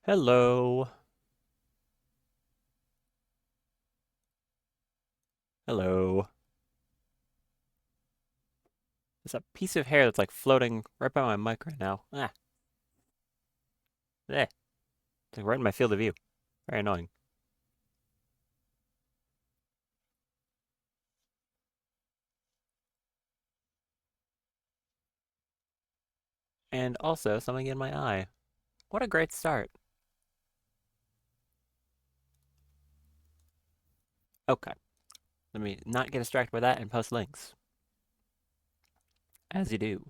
Hello. Hello. There's a piece of hair that's like floating right by my mic right now. Ah, eh. It's like right in my field of view. Very annoying. And also something in my eye. What a great start. Okay. Let me not get distracted by that and post links. As you do.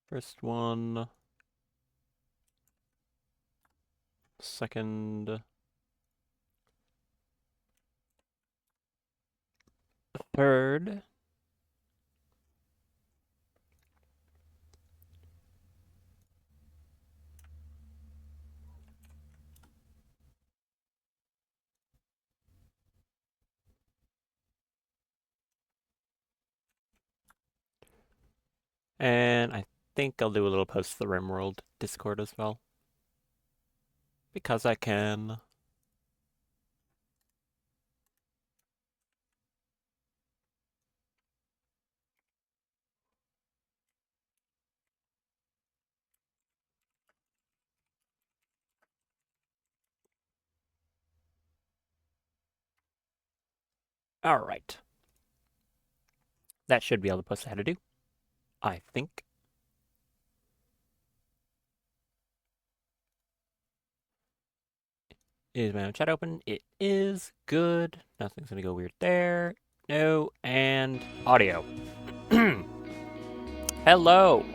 First one. Second. Third. And I think I'll do a little post to the Rimworld Discord as well. Because I can. Alright. That should be all the posts I had to do. I think. Is my chat open? It is good. Nothing's gonna go weird there. No, and audio. Hello.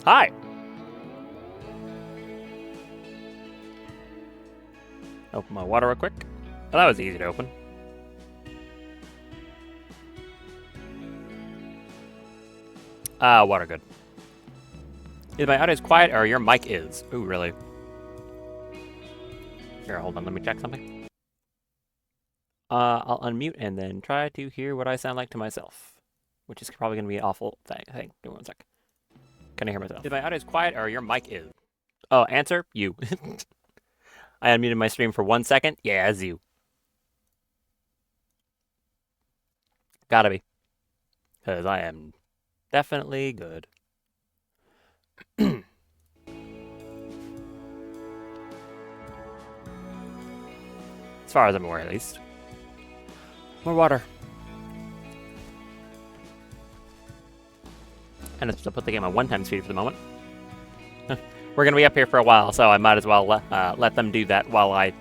Hi. Open my water real quick. Well, that was easy to open. Water good. Is my audio quiet or your mic is? Ooh, really? Here, hold on. Let me check something. I'll unmute and then try to hear what I sound like to myself, which is probably gonna be an awful thing. Hang, give me 1 sec. Can I hear myself? Is my audio quiet or your mic is? Oh, answer you. I unmuted my stream for 1 second. Yeah, it's you. Gotta be. Because I am definitely good. As far as I'm aware, at least. More water. And it's to put the game on 1x speed for the moment. We're going to be up here for a while, so I might as well let them do that while I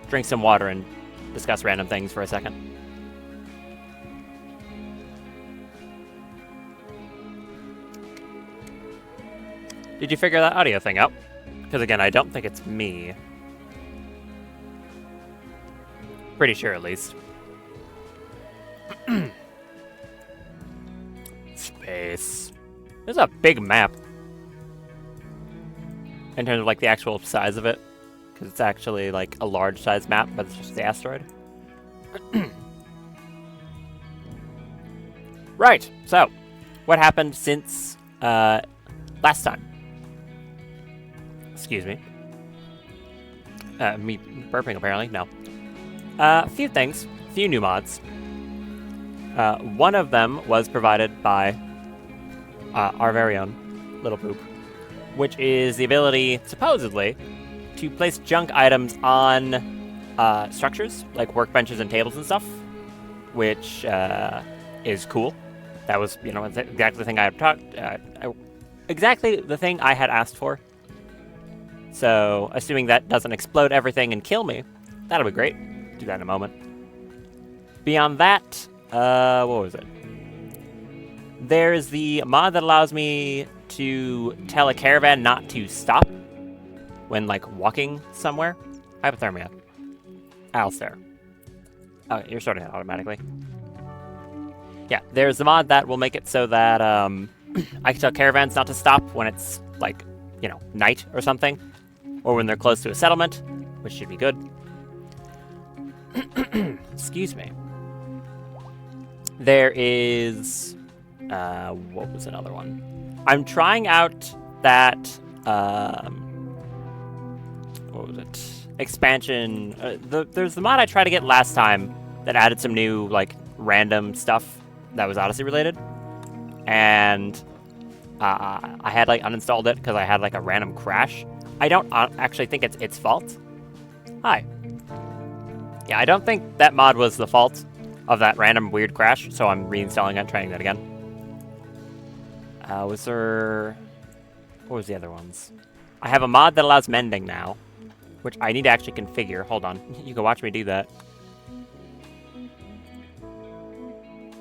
drink some water and discuss random things for a second. Did you figure that audio thing out? Because again, I don't think it's me. Pretty sure, at least. Space. This is a big map. In terms of like the actual size of it. Because it's actually like a large size map, but it's just the asteroid. Right, so what happened since last time? Excuse me. Me burping apparently, no. A few things, few new mods. One of them was provided by our very own Little Poop, which is the ability, supposedly, to place junk items on structures, like workbenches and tables and stuff, which is cool. That was, exactly the thing I had talked, exactly the thing I had asked for. So, assuming that doesn't explode everything and kill me, that'll be great. Do that in a moment. Beyond that, what was it? There's the mod that allows me to tell a caravan not to stop when, like, walking somewhere. Hypothermia. Alistair. Oh, you're sorting it automatically. Yeah, there's the mod that will make it so that I can tell caravans not to stop when it's, like, night or something. Or when they're close to a settlement, which should be good. Excuse me. There is... what was another one? I'm trying out that... what was it? Expansion. There's the mod I tried to get last time that added some new, like, random stuff that was Odyssey related. And I had, like, uninstalled it because I had, like, a random crash. I don't actually think it's its fault. Hi. Yeah, I don't think that mod was the fault of that random weird crash, so I'm reinstalling it and trying that again. Was there... What was the other ones? I have a mod that allows mending now, which I need to actually configure. Hold on. You can watch me do that.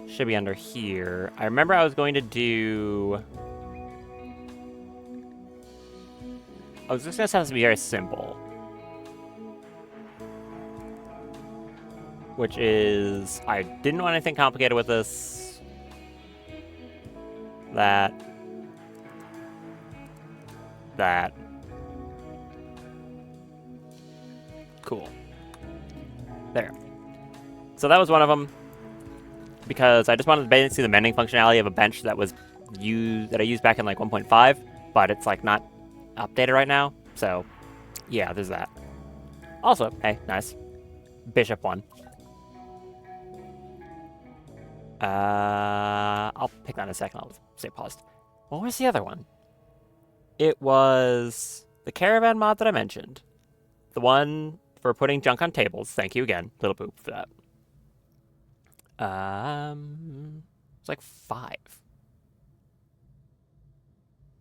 Should be under here. I remember I was going to do... I was just going to have to be very simple. Which is... I didn't want anything complicated with this. That. Cool. There. So that was one of them. Because I just wanted to basically see the mending functionality of a bench that was that I used back in like 1.5, but it's like not updated right now. So yeah, there's that. Also, hey, nice. Bishop 1. I'll pick that in a second. I'll stay paused. What was the other one? It was the caravan mod that I mentioned. The one for putting junk on tables. Thank you again, Little Poop, for that. It's like 5.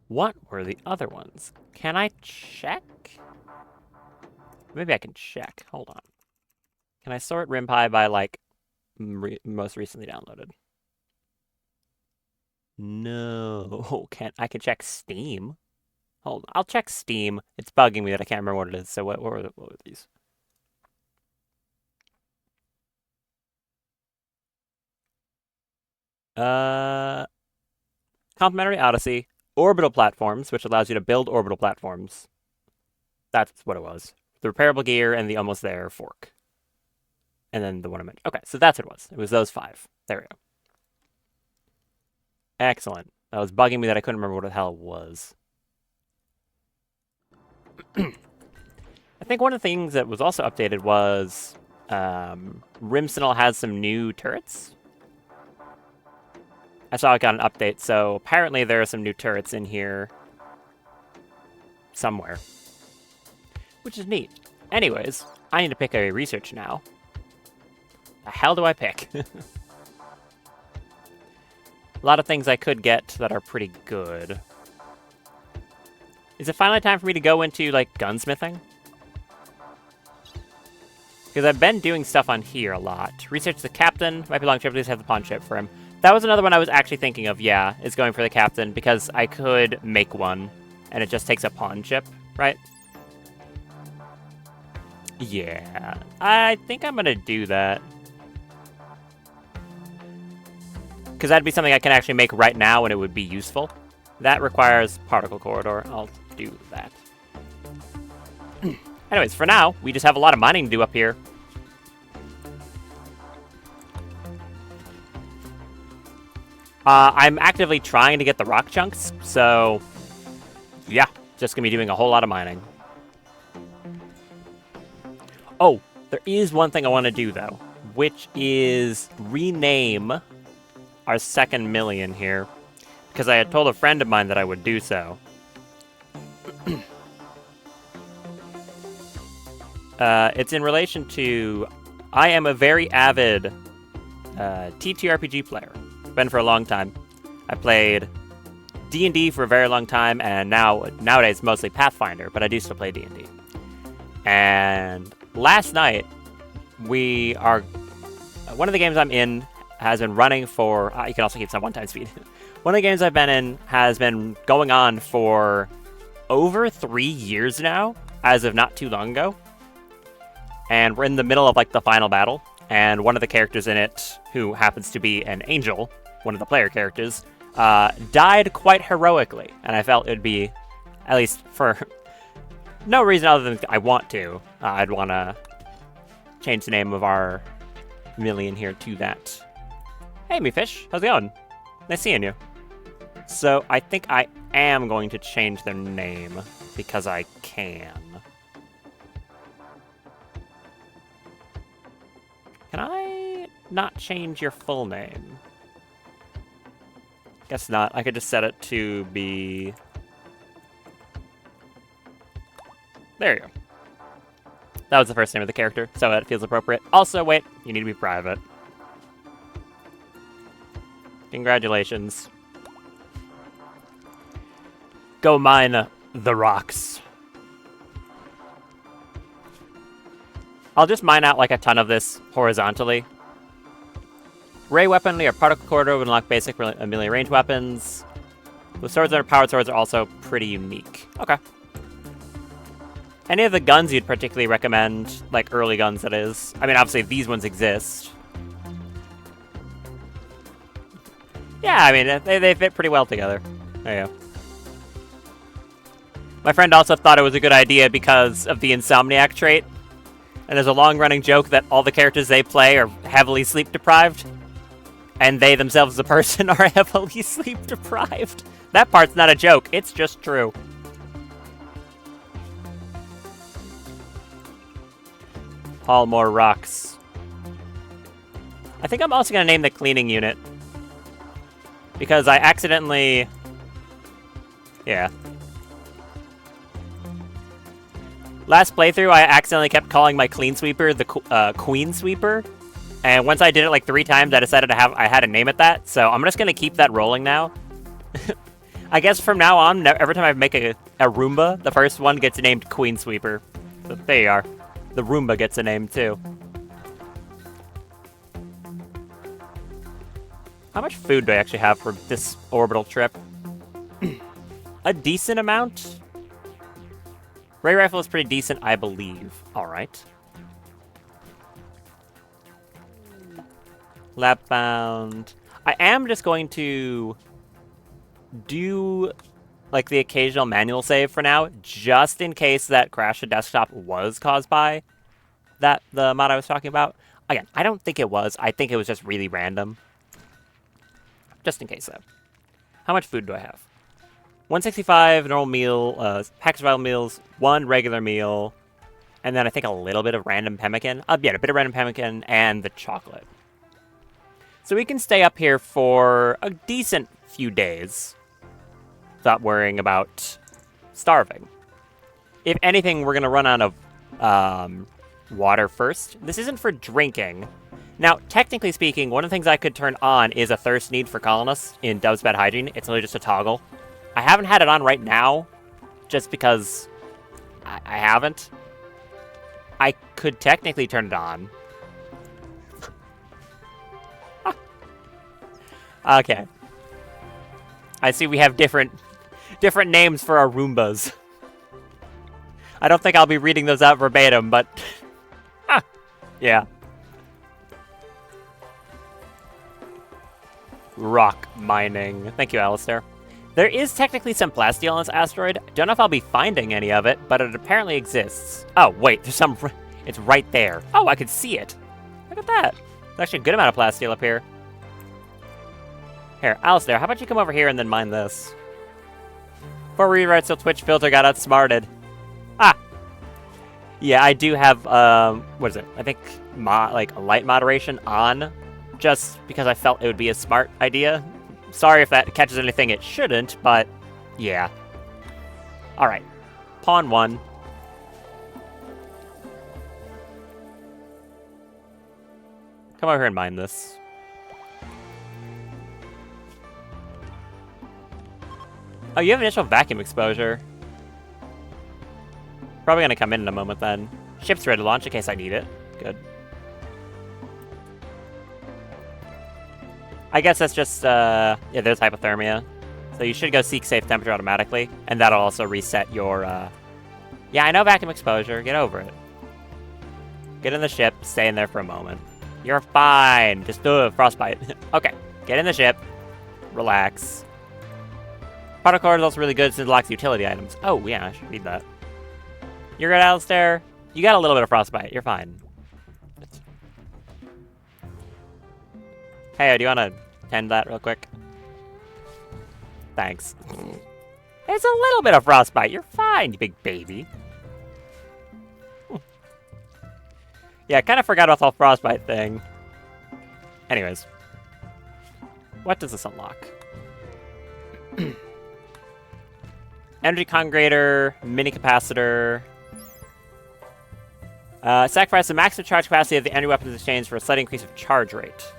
What were the other ones? Can I check? Maybe I can check. Hold on. Can I sort RimPie by, like, most recently downloaded? No. I can check Steam. Hold on. I'll check Steam. It's bugging me that I can't remember what it is. So what were these? Complementary Odyssey, orbital platforms, which allows you to build orbital platforms. That's what it was. The repairable gear and the almost there fork. And then the one I mentioned. Okay, so that's what it was. It was those 5. There we go. Excellent. That was bugging me that I couldn't remember what the hell it was. I think one of the things that was also updated was Rimsenal has some new turrets. I saw it got an update, so apparently there are some new turrets in here somewhere, which is neat. Anyways, I need to pick a research now. The hell do I pick? A lot of things I could get that are pretty good. Is it finally time for me to go into, like, gunsmithing? Because I've been doing stuff on here a lot. Research the captain. Might be long trip, please have the pawn ship for him. That was another one I was actually thinking of, yeah, is going for the captain, because I could make one, and it just takes a pawn chip, right? Yeah, I think I'm going to do that. Because that'd be something I can actually make right now, and it would be useful. That requires particle corridor. I'll do that. Anyways, for now, we just have a lot of mining to do up here. I'm actively trying to get the rock chunks, so yeah, just gonna be doing a whole lot of mining. Oh, there is one thing I want to do, though, which is rename our second million here, because I had told a friend of mine that I would do so. It's in relation to, I am a very avid TTRPG player. Been for a long time. I played D&D for a very long time, and nowadays mostly Pathfinder, but I do still play D&D. And last night, one of the games I'm in has been running for, you can also keep some one-time speed. One of the games I've been in has been going on for over 3 years now, as of not too long ago. And we're in the middle of, like, the final battle, and one of the characters in it, who happens to be an angel, one of the player characters, died quite heroically, and I felt it would be, at least for no reason other than I want to, I'd want to change the name of our million here to that. Hey, me fish. How's it going? Nice seeing you. So I think I am going to change their name because I can. Can I not change your full name? Guess not. I could just set it to be... There you go. That was the first name of the character, so it feels appropriate. Also, wait, you need to be private. Congratulations. Go mine the rocks. I'll just mine out like a ton of this horizontally. Ray weaponry or particle corridor would unlock basic melee range weapons. The swords that are powered swords are also pretty unique. Okay. Any of the guns you'd particularly recommend, like early guns that is? I mean, obviously these ones exist. Yeah, I mean, they fit pretty well together. There you go. My friend also thought it was a good idea because of the insomniac trait. And there's a long-running joke that all the characters they play are heavily sleep-deprived. And they themselves as a person are heavily sleep-deprived. That part's not a joke, it's just true. Haul more rocks. I think I'm also going to name the cleaning unit. Because I accidentally... Yeah. Last playthrough, I accidentally kept calling my clean sweeper the Queen Sweeper. And once I did it like 3 times, I decided I had to name it that. So I'm just going to keep that rolling now. I guess from now on, every time I make a Roomba, the first one gets named Queen Sweeper. So there you are. The Roomba gets a name too. How much food do I actually have for this orbital trip? A decent amount? Ray rifle is pretty decent, I believe. Alright. Lab bound. I am just going to do like the occasional manual save for now, just in case that crash to desktop was caused by the mod I was talking about. Again, I don't think it was. I think it was just really random. Just in case, though. How much food do I have? 165 normal meal, packaged vital meals, 1 regular meal, and then I think a little bit of random pemmican. Yeah, a bit of random pemmican and the chocolate. So we can stay up here for a decent few days without worrying about starving. If anything, we're going to run out of water first. This isn't for drinking. Now, technically speaking, one of the things I could turn on is a thirst need for colonists in Dove's Bad Hygiene. It's literally just a toggle. I haven't had it on right now, just because I haven't. I could technically turn it on. Okay. I see we have different names for our Roombas. I don't think I'll be reading those out verbatim, but... yeah. Rock mining. Thank you, Alistair. There is technically some plasteel on this asteroid. Don't know if I'll be finding any of it, but it apparently exists. Oh, wait, there's some... It's right there. Oh, I could see it. Look at that. There's actually a good amount of plasteel up here. Here, Alistair, how about you come over here and then mine this? 4 rewrites till Twitch filter got outsmarted. Ah! Yeah, I do have, what is it? I think, like, light moderation on, just because I felt it would be a smart idea. Sorry if that catches anything it shouldn't, but, yeah. Alright. Pawn 1. Come over here and mine this. Oh, you have initial vacuum exposure. Probably gonna come in a moment then. Ship's ready to launch in case I need it. Good. I guess that's just, yeah, there's hypothermia. So you should go seek safe temperature automatically, and that'll also reset your, Yeah, I know vacuum exposure. Get over it. Get in the ship, stay in there for a moment. You're fine. Just do a frostbite. Okay, get in the ship. Relax. Product card is also really good since it locks utility items. Oh, yeah, I should read that. You're good, Alistair. You got a little bit of frostbite. You're fine. Hey, do you want to tend that real quick? Thanks. It's a little bit of frostbite. You're fine, you big baby. Yeah, I kind of forgot about the whole frostbite thing. Anyways. What does this unlock? Energy Congregator, Mini Capacitor. Sacrifice the maximum charge capacity of the energy weapons exchange for a slight increase of charge rate.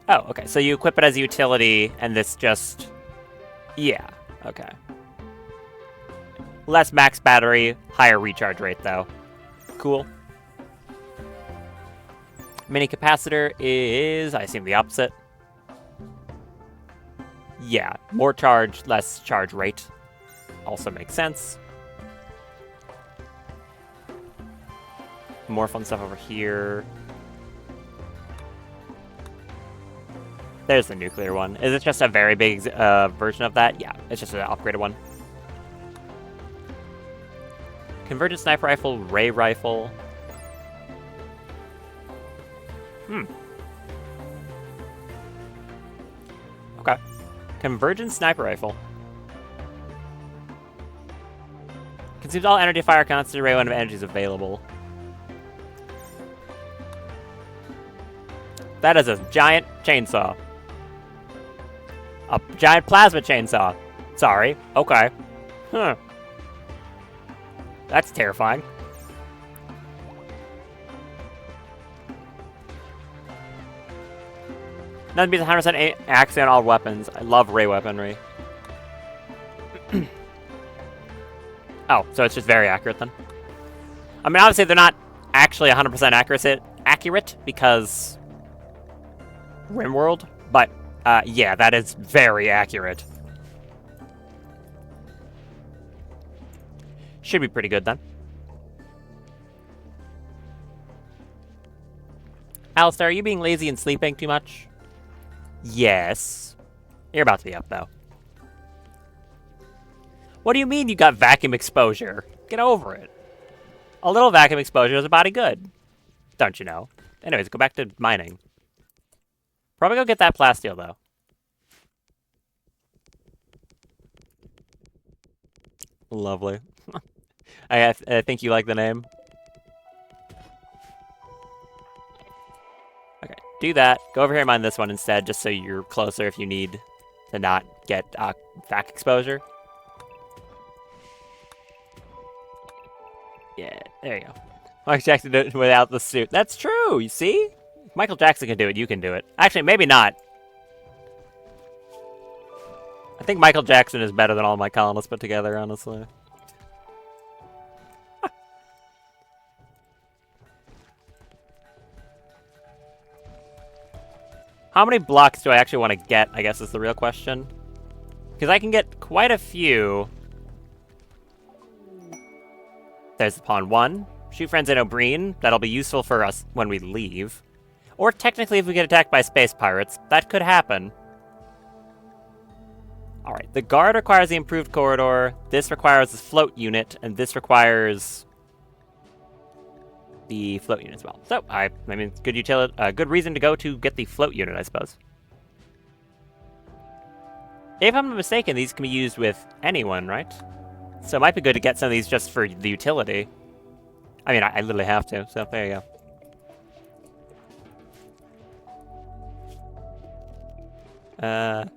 Oh, okay. So you equip it as a utility, and this just... Yeah, okay. Less max battery, higher recharge rate, though. Cool. Mini Capacitor is, I assume, the opposite. Yeah, more charge, less charge rate. Also makes sense. More fun stuff over here. There's the nuclear one. Is it just a very big version of that? Yeah, it's just an upgraded one. Convergent Sniper Rifle, Ray Rifle. Okay. Convergent Sniper Rifle. Consumes all energy, fire, constant array of energy is available. That is a giant chainsaw. A giant plasma chainsaw. Sorry. Okay. Huh. That's terrifying. Nothing beats 100% accuracy on all weapons. I love ray weaponry. Oh, so it's just very accurate then? I mean, obviously they're not actually 100% accurate because Rimworld, but yeah, that is very accurate. Should be pretty good then. Alistair, are you being lazy and sleeping too much? Yes. You're about to be up, though. What do you mean you got vacuum exposure? Get over it. A little vacuum exposure is a body good. Don't you know? Anyways, go back to mining. Probably go get that plasteel, though. Lovely. I think you like the name. Okay, do that. Go over here and mine this one instead, just so you're closer if you need to not get vac exposure. Yeah, there you go. Michael Jackson did it without the suit. That's true, you see? If Michael Jackson can do it, you can do it. Actually, maybe not. I think Michael Jackson is better than all my colonists put together, honestly. How many blocks do I actually want to get, I guess is the real question. Because I can get quite a few. There's the pawn 1. Shoot friends in O'Brien. That'll be useful for us when we leave. Or technically if we get attacked by space pirates. That could happen. Alright, the guard requires the improved corridor. This requires the float unit. And this requires the float unit as well. So, I mean, good utility, good reason to go to get the float unit, I suppose. If I'm not mistaken, these can be used with anyone, right? So it might be good to get some of these just for the utility. I mean, I literally have to, so there you go.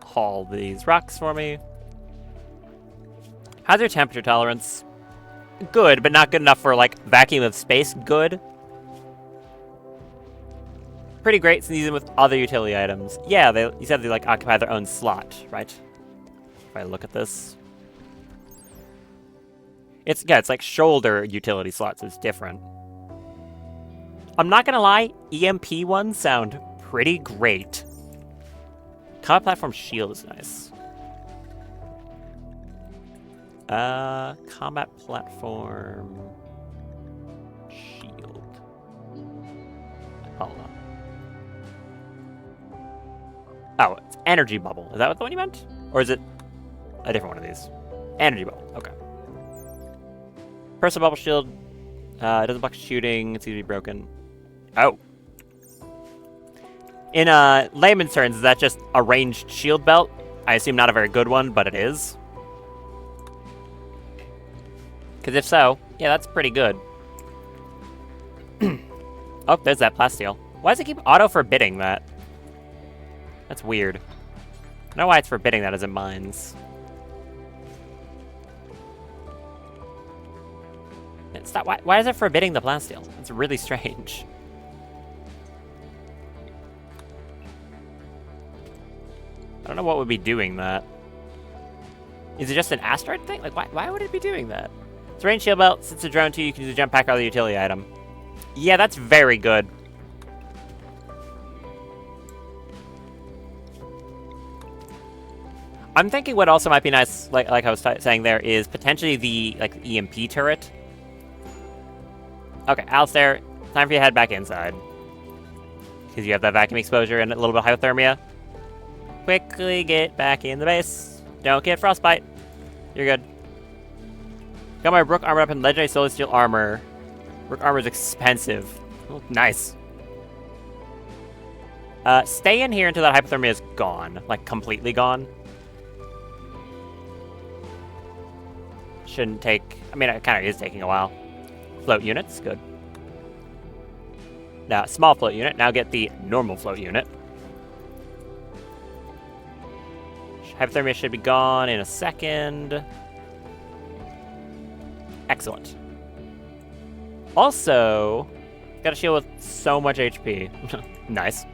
Haul these rocks for me. How's your temperature tolerance? Good, but not good enough for, like, vacuum of space good. Pretty great since you use them with other utility items. Yeah, you said they, like, occupy their own slot, right? If I look at this. It's like shoulder utility slots. It's different. I'm not gonna lie, EMP ones sound pretty great. Combat platform shield is nice. Combat platform shield. Hold on. Oh, it's energy bubble. Is that what the one you meant? Or is it a different one of these? Energy bubble. Okay. Personal bubble shield. It doesn't block shooting. It's easily broken. Oh. In layman's terms, is that just a ranged shield belt? I assume not a very good one, but it is. Because if so, yeah, that's pretty good. Oh, there's that plasteel. Why does it keep auto-forbidding that? That's weird. I don't know why it's forbidding that as in mines. Stop. Why is it forbidding the plasteel? It's really strange. I don't know what would be doing that. Is it just an asteroid thing? Like, why would it be doing that? It's a range shield belt. Since it's a drone 2, you can use a jump pack or other utility item. Yeah, that's very good. I'm thinking what also might be nice, like I was saying there, is potentially the EMP turret. Okay, Alistair, time for you to head back inside. Because you have that vacuum exposure and a little bit of hypothermia. Quickly get back in the base. Don't get frostbite. You're good. Got my Rook armor up in legendary solid steel armor. Rook armor is expensive. Oh, nice. Stay in here until that hypothermia is gone. Like, completely gone. Shouldn't take... I mean, it kind of is taking a while. Float units, good. Now, small float unit. Now get the normal float unit. Hypothermia should be gone in a second. Excellent. Also, got a shield with so much HP. Nice.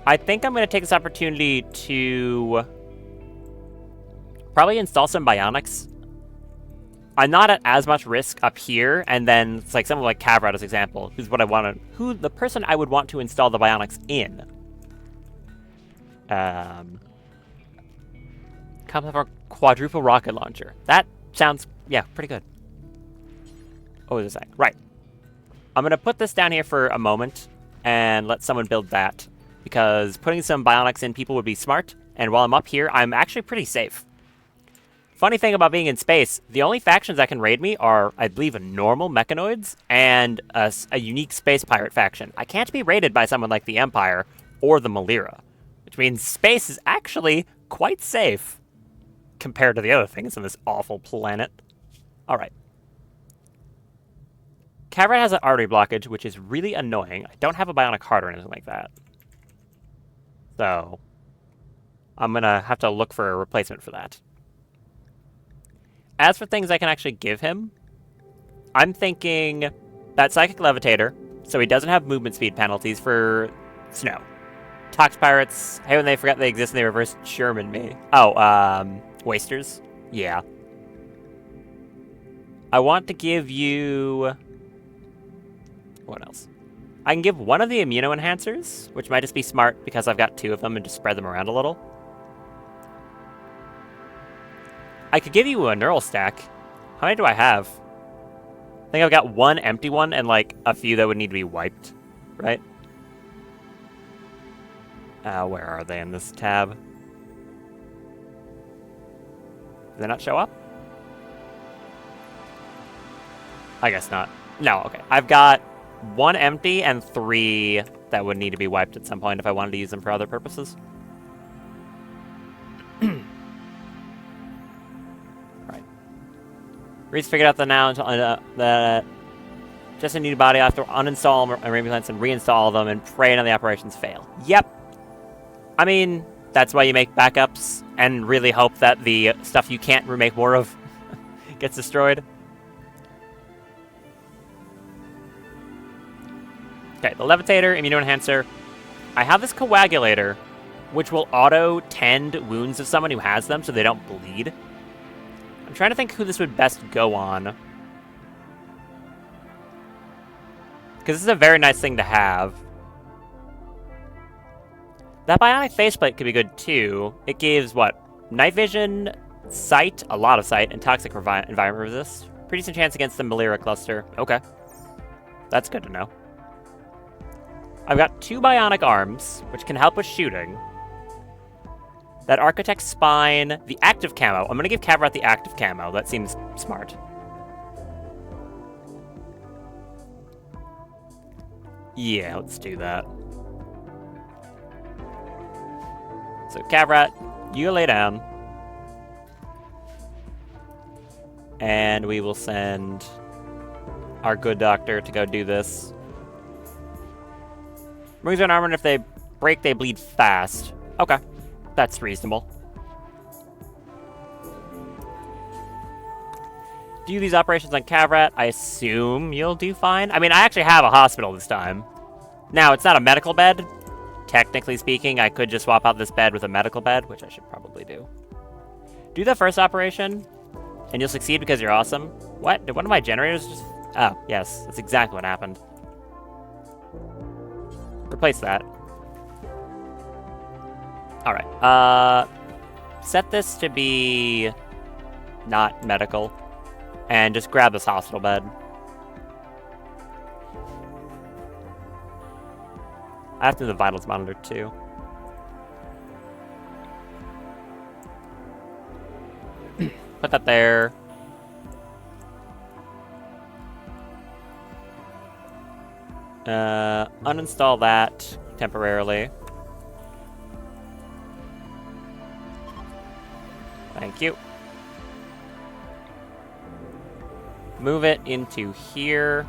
I think I'm going to take this opportunity to probably install some bionics. I'm not at as much risk up here, and then it's like someone like Kavrat as example, who's what I want to, the person I would want to install the bionics in. Comes with our quadruple rocket launcher. That sounds, yeah, pretty good. What was I saying? Right. I'm going to put this down here for a moment and let someone build that, because putting some bionics in people would be smart, and while I'm up here, I'm actually pretty safe. Funny thing about being in space, the only factions that can raid me are, I believe, normal mechanoids and a unique space pirate faction. I can't be raided by someone like the Empire or the Malira, which means space is actually quite safe compared to the other things on this awful planet. All right. Kavrat has an artery blockage, which is really annoying. I don't have a bionic heart or anything like that. So, I'm going to have to look for a replacement for that. As for things I can actually give him, I'm thinking that Psychic Levitator, so he doesn't have movement speed penalties for snow. Tox Pirates, hey, when they forgot they exist and they reverse Sherman me. Oh, Wasters? Yeah. I want to give you... What else? I can give one of the Immuno Enhancers, which might just be smart because I've got 2 of them and just spread them around a little. I could give you a neural stack. How many do I have? I think I've got 1 empty one and like a few that would need to be wiped, right? Where are they in this tab? Did they not show up? I guess not. No, okay. I've got 1 empty and 3 that would need to be wiped at some point if I wanted to use them for other purposes. Reese figured out that now that just a new body, I have to uninstall implants and reinstall them and pray none of the operations fail. Yep. I mean, that's why you make backups and really hope that the stuff you can't remake more of gets destroyed. Okay, the Levitator, Immuno Enhancer. I have this Coagulator, which will auto-tend wounds of someone who has them so they don't bleed. I'm trying to think who this would best go on. Because this is a very nice thing to have. That Bionic Faceplate could be good too. It gives, what? Night Vision, Sight, a lot of Sight, and Toxic Environment Resist. Pretty decent chance against the Malira cluster. Okay. That's good to know. I've got 2 Bionic Arms, which can help with shooting. That Architect's Spine, the active camo. I'm going to give Kavrat the active camo. That seems smart. Yeah, let's do that. So, Cavrat, you lay down. And we will send our good doctor to go do this. Rings are armor, and if they break, they bleed fast. Okay, that's reasonable. Do these operations on Cavrat. I assume you'll do fine. I mean, I actually have a hospital this time. Now, it's not a medical bed. Technically speaking, I could just swap out this bed with a medical bed, which I should probably do. Do the first operation, and you'll succeed because you're awesome. What? Did one of my generators just... Oh, yes. That's exactly what happened. Replace that. Alright. Set this to be... not medical. And just grab this hospital bed. I have to do the vitals monitor, too. Put that there. Uninstall that temporarily. Thank you. Move it into here.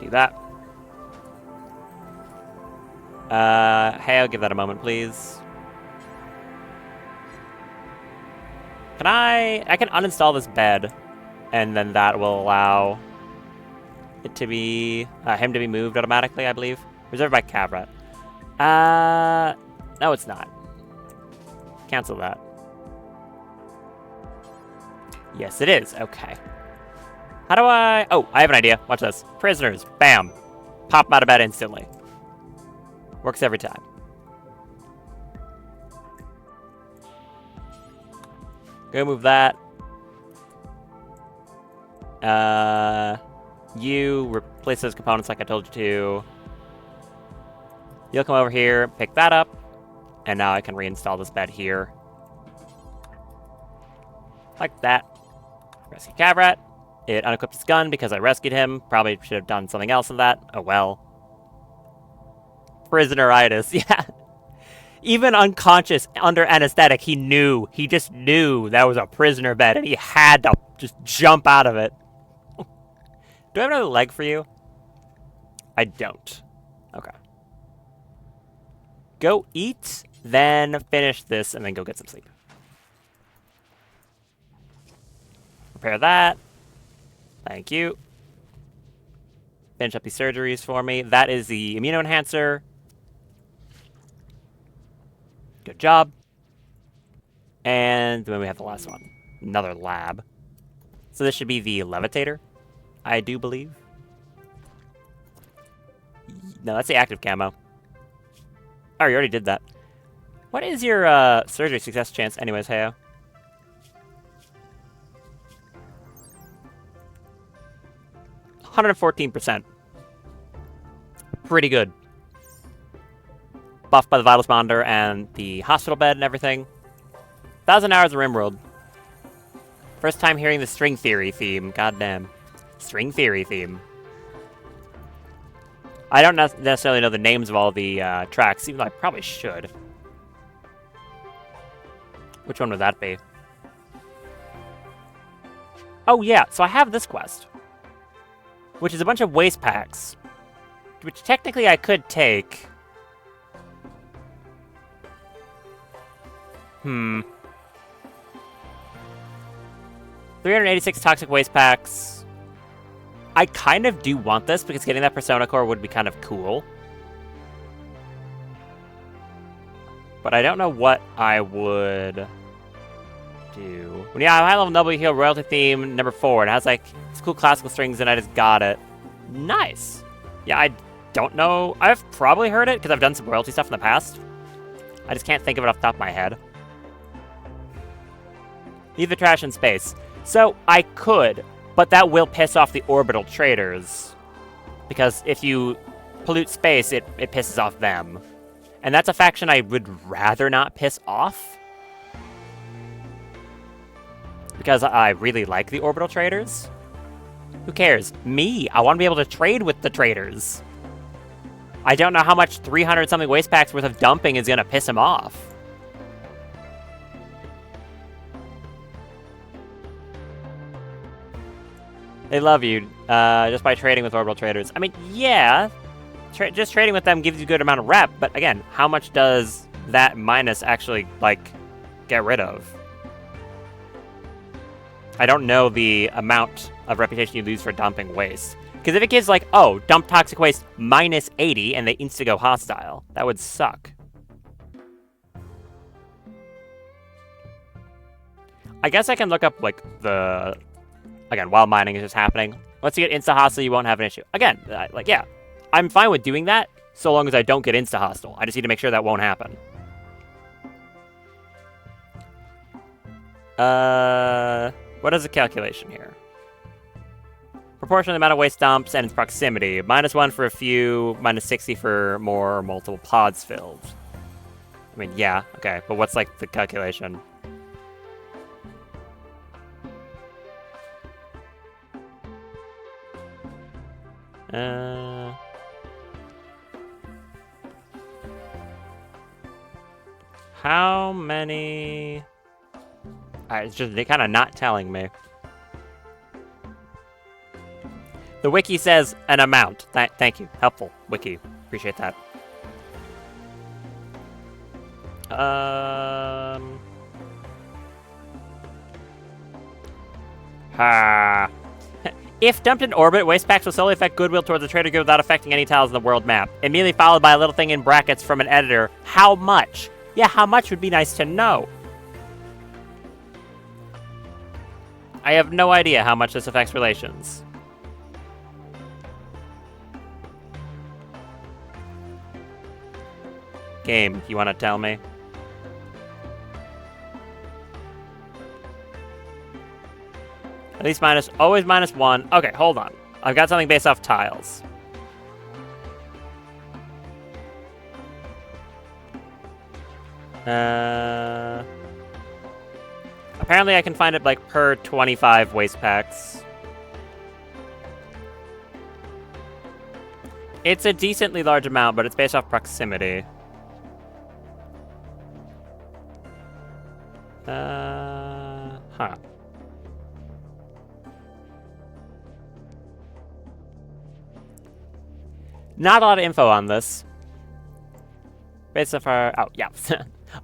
Do that. Hey, I'll give that a moment, please. Can I can uninstall this bed, and then that will allow it to be, him to be moved automatically, I believe. Reserved by Cavrat. No, it's not. Cancel that. Yes, it is. Okay. How do I... Oh, I have an idea. Watch this. Prisoners. Bam. Pop them out of bed instantly. Works every time. Go move that. You replace those components like I told you to. You'll come over here, pick that up, and now I can reinstall this bed here. Like that. Rescue Cavrat. It unequipped his gun because I rescued him. Probably should have done something else with that. Oh well. Prisoneritis, yeah. Even unconscious, under anesthetic, he knew. He just knew that was a prisoner bed, and he had to just jump out of it. Do I have another leg for you? I don't. Okay. Go eat, then finish this, and then go get some sleep. Repair that. Thank you. Finish up these surgeries for me. That is the immunoenhancer. Good job. And then we have the last one. Another lab. So this should be the levitator, I do believe. No, that's the active camo. Oh, you already did that. What is your surgery success chance anyways, Heyo? %114%. Pretty good. Buffed by the vitals monitor and the hospital bed and everything. 1,000 hours of Rimworld. First time hearing the string theory theme. Goddamn. String theory theme. I don't necessarily know the names of all the tracks, even though I probably should. Which one would that be? Oh yeah, so I have this quest. Which is a bunch of waste packs. Which technically I could take. 386 toxic waste packs. I kind of do want this because getting that Persona core would be kind of cool. But I don't know what I would do. When you have high level W heal royalty theme number 4, it has like it's cool classical strings and I just got it. Nice. Yeah, I don't know. I've probably heard it because I've done some royalty stuff in the past. I just can't think of it off the top of my head. Leave the trash in space. So, I could, but that will piss off the orbital traders. Because if you pollute space, it pisses off them. And that's a faction I would rather not piss off. Because I really like the orbital traders. Who cares? Me. I want to be able to trade with the traders. I don't know how much 300-something waste packs worth of dumping is going to piss him off. They love you just by trading with orbital traders. I mean, yeah, just trading with them gives you a good amount of rep, but again, how much does that minus actually, like, get rid of? I don't know the amount of reputation you lose for dumping waste. Because if it gives, like, oh, dump toxic waste minus 80 and they insta-go hostile, that would suck. I guess I can look up, like, the... Again, while mining is just happening. Once you get insta-hostile, you won't have an issue. Again, like, yeah, I'm fine with doing that, so long as I don't get insta-hostile. I just need to make sure that won't happen. What is the calculation here? Proportion of the amount of waste dumps and its proximity. -1 for a few, -60 for more or multiple pods filled. I mean, yeah, okay, but what's, like, the calculation? How many... Alright, it's just, they're kind of not telling me. The wiki says an amount. Thank you. Helpful, wiki. Appreciate that. If dumped in orbit, waste packs will solely affect goodwill towards the trader guild without affecting any tiles in the world map. Immediately followed by a little thing in brackets from an editor. How much? Yeah, how much would be nice to know. I have no idea how much this affects relations. Game, you want to tell me? At least minus, always -1. Okay, hold on. I've got something based off tiles. Apparently I can find it, like, per 25 waste packs. It's a decently large amount, but it's based off proximity. Huh. Not a lot of info on this. Based off our... Oh, yeah.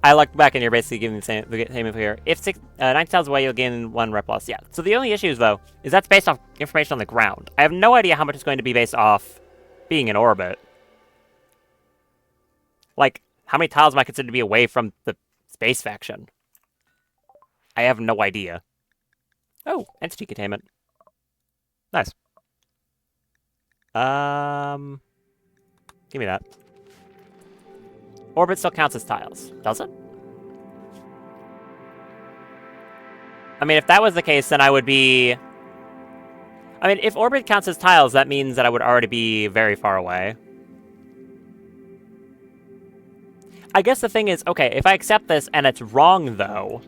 I looked back and you're basically giving the same info here. If 90 tiles away, you'll gain 1 rep loss. Yeah. So the only issue, though, is that's based off information on the ground. I have no idea how much it's going to be based off being in orbit. Like, how many tiles am I considered to be away from the space faction? I have no idea. Oh, entity containment. Nice. Give me that. Orbit still counts as tiles, does it? I mean, if that was the case, then I would be... I mean, if orbit counts as tiles, that means that I would already be very far away. I guess the thing is, okay, if I accept this and it's wrong, though,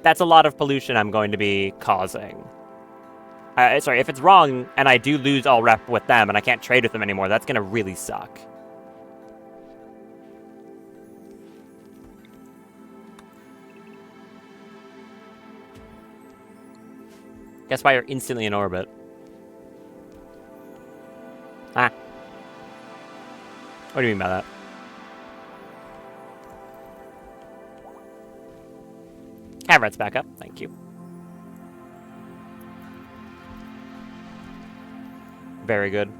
that's a lot of pollution I'm going to be causing. Sorry, if it's wrong and I do lose all rep with them and I can't trade with them anymore, that's going to really suck. Guess why you're instantly in orbit. Ah. What do you mean by that? Caverat's back up. Thank you. Very good.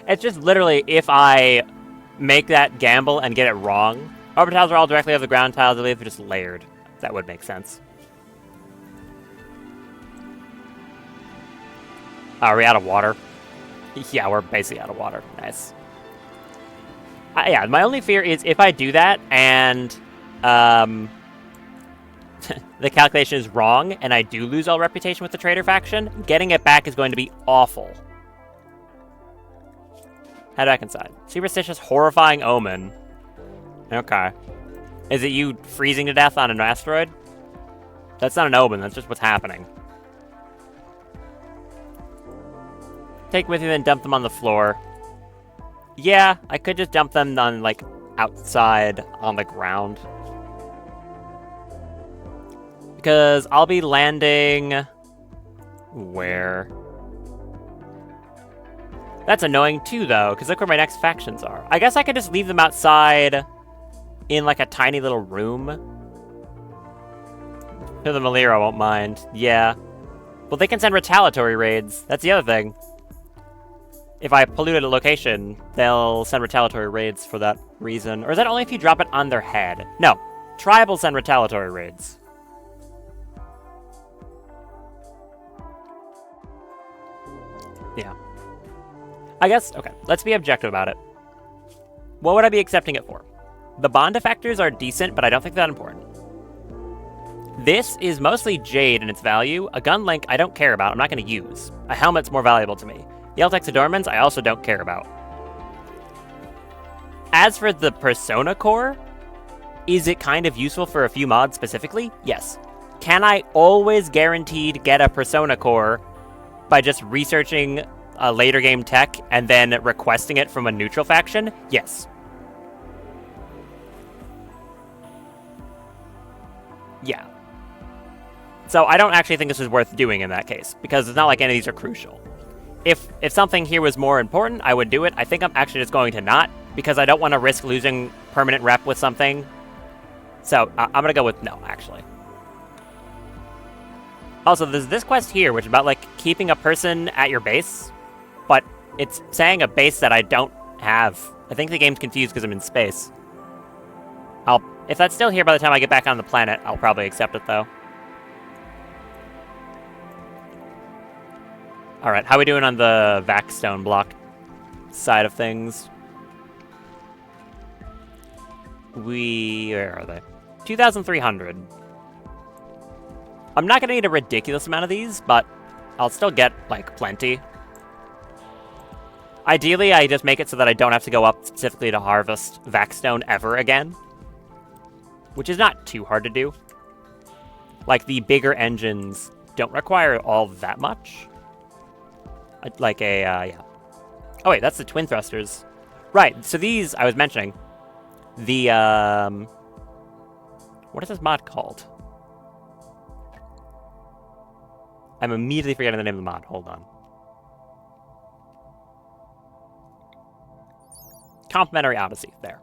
It's just literally if I make that gamble and get it wrong. Orbit tiles are all directly over the ground tiles. I believe they're just layered. That would make sense. Are we out of water? Yeah, we're basically out of water. Nice. Yeah, my only fear is if I do that and the calculation is wrong and I do lose all reputation with the trader faction, getting it back is going to be awful. Head back inside. Superstitious, horrifying omen. Okay. Is it you freezing to death on an asteroid? That's not an omen, that's just what's happening. Take with you, then dump them on the floor. Yeah, I could just dump them on, like, outside on the ground. Because I'll be landing... Where? That's annoying too, though, because look where my next factions are. I guess I could just leave them outside in, like, a tiny little room. So the Malira won't mind. Yeah. Well, they can send retaliatory raids. That's the other thing. If I polluted a location, they'll send retaliatory raids for that reason. Or is that only if you drop it on their head? No. Tribals send retaliatory raids. Yeah. I guess, okay, let's be objective about it. What would I be accepting it for? The bond effectors are decent, but I don't think they're that important. This is mostly Jade in its value. A gun link I don't care about, I'm not going to use. A helmet's more valuable to me. The Eltex Adornments I also don't care about. As for the Persona Core, is it kind of useful for a few mods specifically? Yes. Can I always guaranteed get a Persona Core by just researching a later game tech and then requesting it from a neutral faction? Yes. Yeah. So I don't actually think this is worth doing in that case, because it's not like any of these are crucial. If something here was more important, I would do it. I think I'm actually just going to not, because I don't want to risk losing permanent rep with something. So I'm going to go with no, actually. Also, there's this quest here, which is about, like, keeping a person at your base, but it's saying a base that I don't have. I think the game's confused because I'm in space. If that's still here by the time I get back on the planet, I'll probably accept it, though. Alright, how are we doing on the Vaxstone block side of things? Where are they? 2,300. I'm not going to need a ridiculous amount of these, but I'll still get, like, plenty. Ideally, I just make it so that I don't have to go up specifically to harvest Vaxstone ever again. Which is not too hard to do. Like, the bigger engines don't require all that much. Like a, yeah. Oh, wait, that's the twin thrusters. Right, so these, I was mentioning. The, what is this mod called? I'm immediately forgetting the name of the mod. Hold on. Complementary Odyssey. There.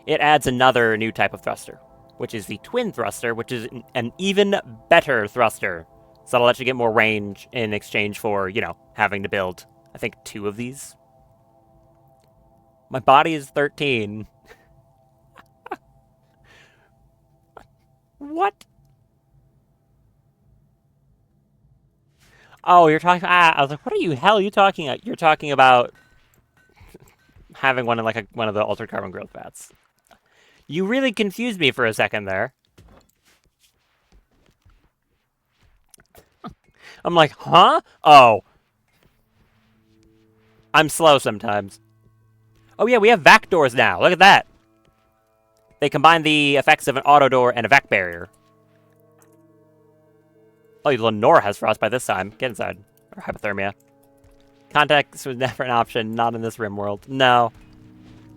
It adds another new type of thruster, which is the twin thruster, which is an even better thruster. So that'll let you get more range in exchange for, you know, having to build, I think, 2 of these. My body is 13. What? Oh, you're talking... I was like, what are you hell are you talking about? You're talking about having one in, like, one of the altered carbon growth vats. You really confused me for a second there. I'm like, huh? Oh. I'm slow sometimes. Oh yeah, we have vac doors now. Look at that. They combine the effects of an auto door and a vac barrier. Oh, Lenore has frostbite this time. Get inside. Or hypothermia. Context was never an option, not in this Rimworld. No.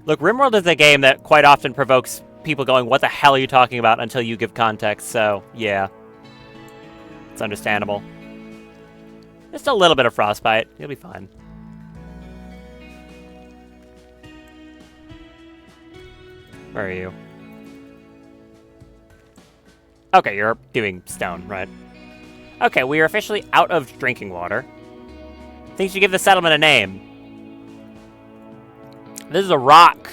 Look, Rimworld is a game that quite often provokes people going, what the hell are you talking about, until you give context, so, yeah. It's understandable. Just a little bit of frostbite. You'll be fine. Where are you? Okay, you're doing stone, right? Okay, we are officially out of drinking water. Think you should give the settlement a name. This is a rock.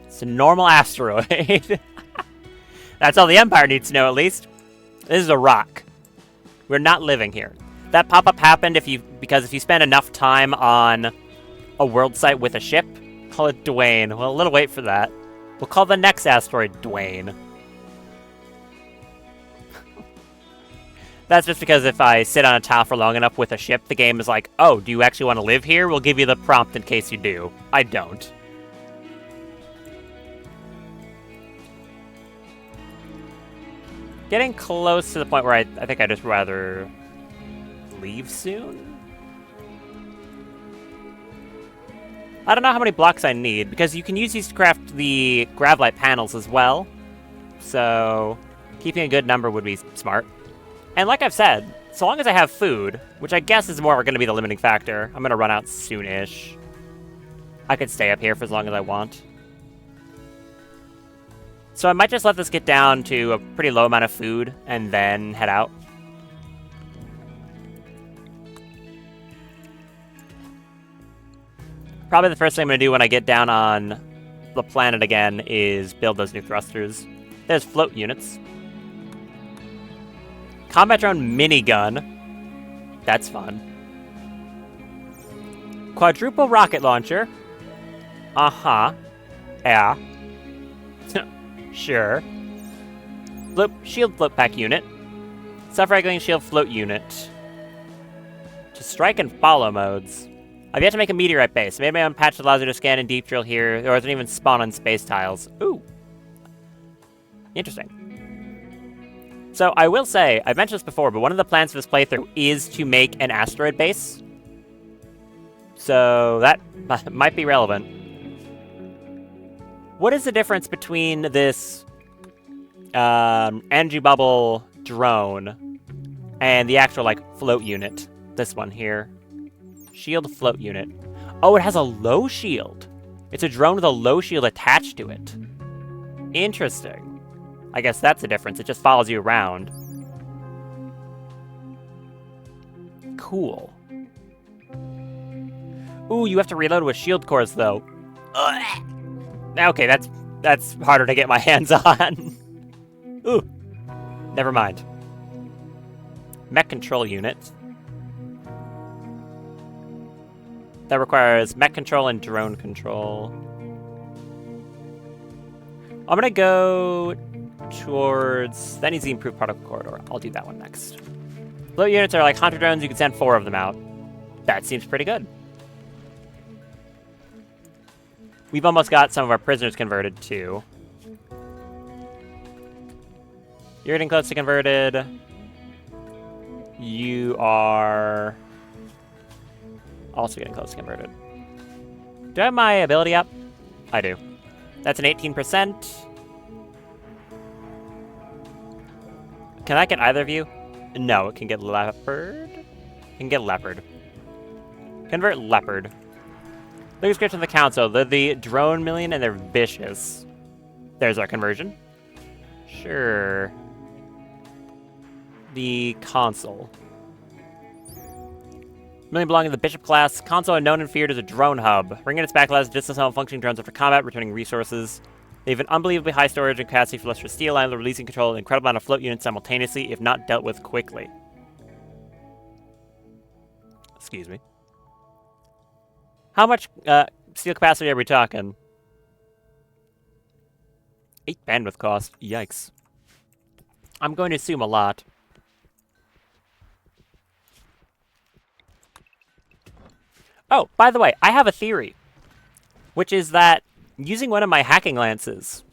It's a normal asteroid. That's all the Empire needs to know, at least. This is a rock. We're not living here. That pop-up happened because if you spend enough time on a world site with a ship, call it Dwayne. Well, a little wait for that. We'll call the next asteroid Dwayne. That's just because if I sit on a tile for long enough with a ship, the game is like, oh, do you actually want to live here? We'll give you the prompt in case you do. I don't. Getting close to the point where I think I'd just rather leave soon. I don't know how many blocks I need, because you can use these to craft the Gravlight panels as well. So keeping a good number would be smart. And like I've said, so long as I have food, which I guess is more going to be the limiting factor, I'm going to run out soon-ish. I could stay up here for as long as I want. So I might just let this get down to a pretty low amount of food and then head out. Probably the first thing I'm going to do when I get down on the planet again is build those new thrusters. There's float units. Combat drone minigun. That's fun. Quadruple rocket launcher. Uh-huh. Yeah. Sure. Shield float pack unit. Self-regulating shield float unit. To strike and follow modes. I've yet to make a meteorite base. I made my own patch that allows you to scan and deep drill here. Or doesn't even spawn on space tiles. Ooh. Interesting. So I will say, I've mentioned this before, but one of the plans for this playthrough is to make an asteroid base. So that might be relevant. What is the difference between this energy bubble drone and the actual, like, float unit? This one here. Shield float unit. Oh, it has a low shield. It's a drone with a low shield attached to it. Interesting. I guess that's the difference. It just follows you around. Cool. Ooh, you have to reload with shield cores, though. Ugh. Okay, that's harder to get my hands on. Ooh. Never mind. Mech control unit. That requires mech control and drone control. I'm gonna go towards... That needs the improved particle corridor. I'll do that one next. Float units are like hunter drones. You can send 4 of them out. That seems pretty good. We've almost got some of our prisoners converted, too. You're getting close to converted. You are... also getting close to converted. Do I have my ability up? I do. That's an 18%. Can I get either of you? No, it can get leopard. It can get leopard. Convert leopard. The description of the council. They're the drone million and they're vicious. There's our conversion. Sure. The console. Million belonging to the Bishop class. Console unknown and feared as a drone hub. Bringing its back allows distance home functioning drones after combat, returning resources. They have an unbelievably high storage and capacity for lustrous steel, and releasing control of an incredible amount of float units simultaneously, if not dealt with quickly. Excuse me. How much steel capacity are we talking? 8 bandwidth cost. Yikes. I'm going to assume a lot. Oh, by the way, I have a theory. Which is that using one of my hacking lances,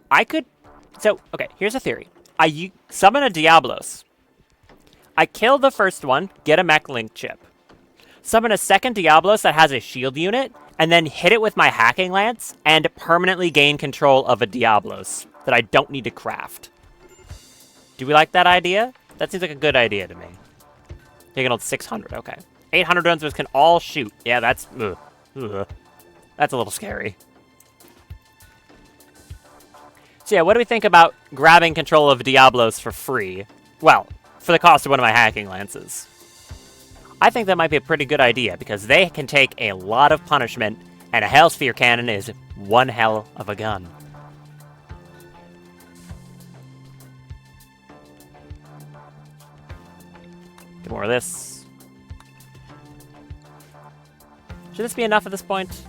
I could... So, okay, here's a theory. I summon a Diablos. I kill the first one, get a mech link chip. Summon a second Diablos that has a shield unit, and then hit it with my hacking lance, and permanently gain control of a Diablos that I don't need to craft. Do we like that idea? That seems like a good idea to me. Taking on 600, okay. 800 drones which can all shoot. Yeah, that's... Ugh. Ugh. That's a little scary. So yeah, what do we think about grabbing control of Diablos for free? Well, for the cost of one of my hacking lances. I think that might be a pretty good idea, because they can take a lot of punishment, and a Hellsphere cannon is one hell of a gun. Get more of this. Should this be enough at this point?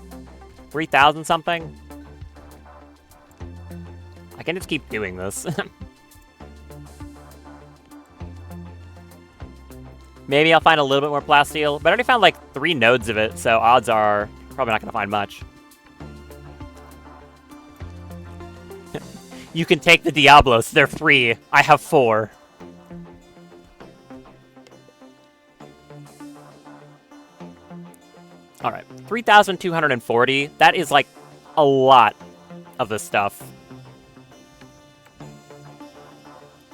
3,000 something? I can just keep doing this. Maybe I'll find a little bit more plasteel, but I already found like 3 nodes of it, so odds are probably not going to find much. You can take the Diablos, they're free. I have 4. Alright, 3,240. That is like a lot of this stuff.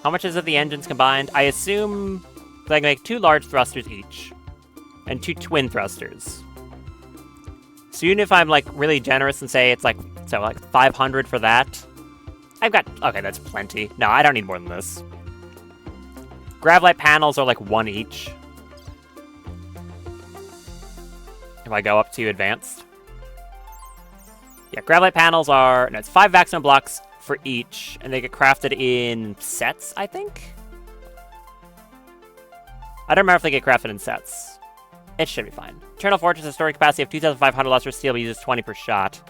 How much is it the engines combined? I assume I can make 2 large thrusters each. And 2 twin thrusters. So even if I'm like really generous and say it's like, so like 500 for that. I've got, okay, that's plenty. No, I don't need more than this. Gravlight panels are like 1 each. If I go up to advanced. Yeah, Gravlight panels are, no, it's 5 Vaxxon blocks for each, and they get crafted in sets, I think? I don't remember if they get crafted in sets. It should be fine. Eternal Fortress has storage capacity of 2,500 luster steel, but uses 20 per shot.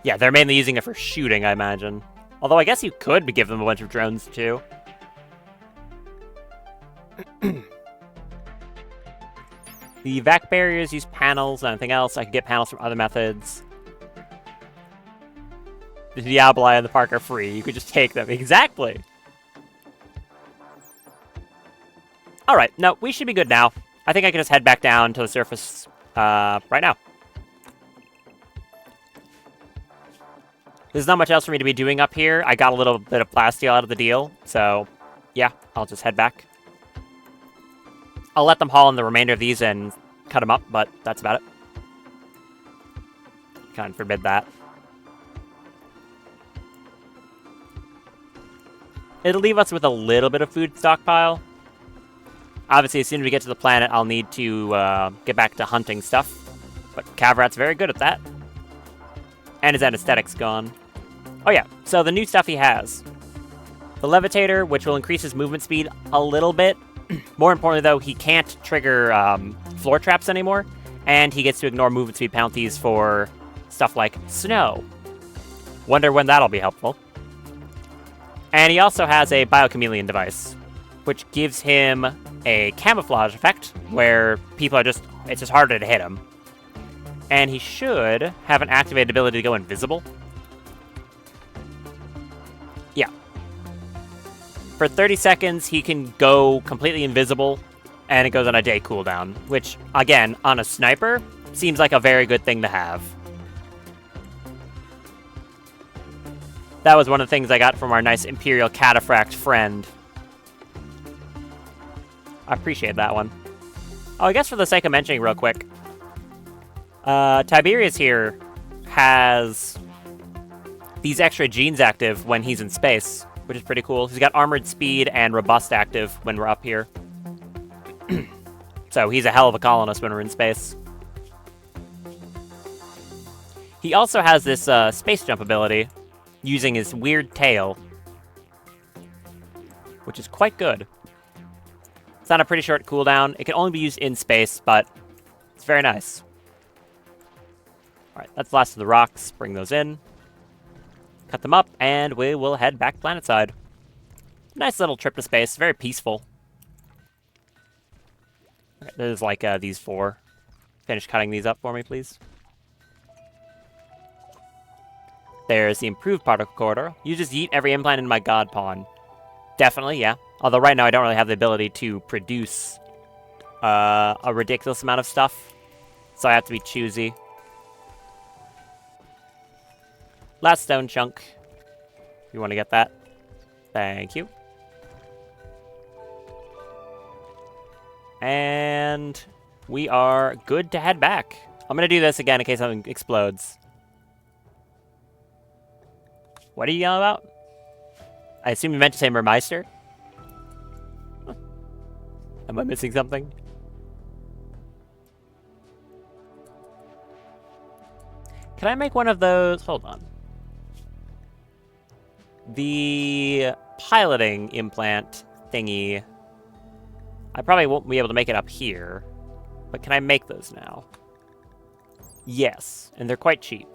Yeah, they're mainly using it for shooting, I imagine. Although I guess you could give them a bunch of drones, too. The vac barriers use panels and anything else. I can get panels from other methods. The Diabli and the Park are free. You could just take them. Exactly. Alright, no, we should be good now. I think I can just head back down to the surface right now. There's not much else for me to be doing up here. I got a little bit of plasteel out of the deal. So, yeah, I'll just head back. I'll let them haul in the remainder of these and cut them up, but that's about it. Can't forbid that. It'll leave us with a little bit of food stockpile. Obviously, as soon as we get to the planet, I'll need to get back to hunting stuff. But Kavrat's very good at that. And his anesthetic's gone. Oh yeah, so the new stuff he has. The Levitator, which will increase his movement speed a little bit. More importantly, though, he can't trigger floor traps anymore, and he gets to ignore movement speed penalties for stuff like snow. Wonder when that'll be helpful. And he also has a Biochameleon device, which gives him a camouflage effect, where people are just, it's just harder to hit him. And he should have an activated ability to go invisible. Yeah. For 30 seconds, he can go completely invisible, and it goes on a day cooldown, which, again, on a sniper, seems like a very good thing to have. That was one of the things I got from our nice Imperial Cataphract friend. I appreciate that one. Oh, I guess for the sake of mentioning real quick, Tiberius here has these extra genes active when he's in space, which is pretty cool. He's got Armored Speed and Robust active when we're up here. So he's a hell of a colonist when we're in space. He also has this space jump ability using his weird tail, which is quite good. It's on a pretty short cooldown. It can only be used in space, but it's very nice. Alright, that's the last of the rocks. Bring those in. Cut them up, and we will head back planetside. Nice little trip to space. Very peaceful. Okay, there's like these 4. Finish cutting these up for me, please. There's the improved particle corridor. You just yeet every implant in my god pawn. Definitely, yeah. Although right now I don't really have the ability to produce a ridiculous amount of stuff. So I have to be choosy. Last stone chunk. You want to get that? Thank you. And we are good to head back. I'm going to do this again in case something explodes. What are you yelling about? I assume you meant to say Mermeister? Huh. Am I missing something? Can I make one of those? Hold on. The piloting implant thingy. I probably won't be able to make it up here. But can I make those now? Yes, and they're quite cheap.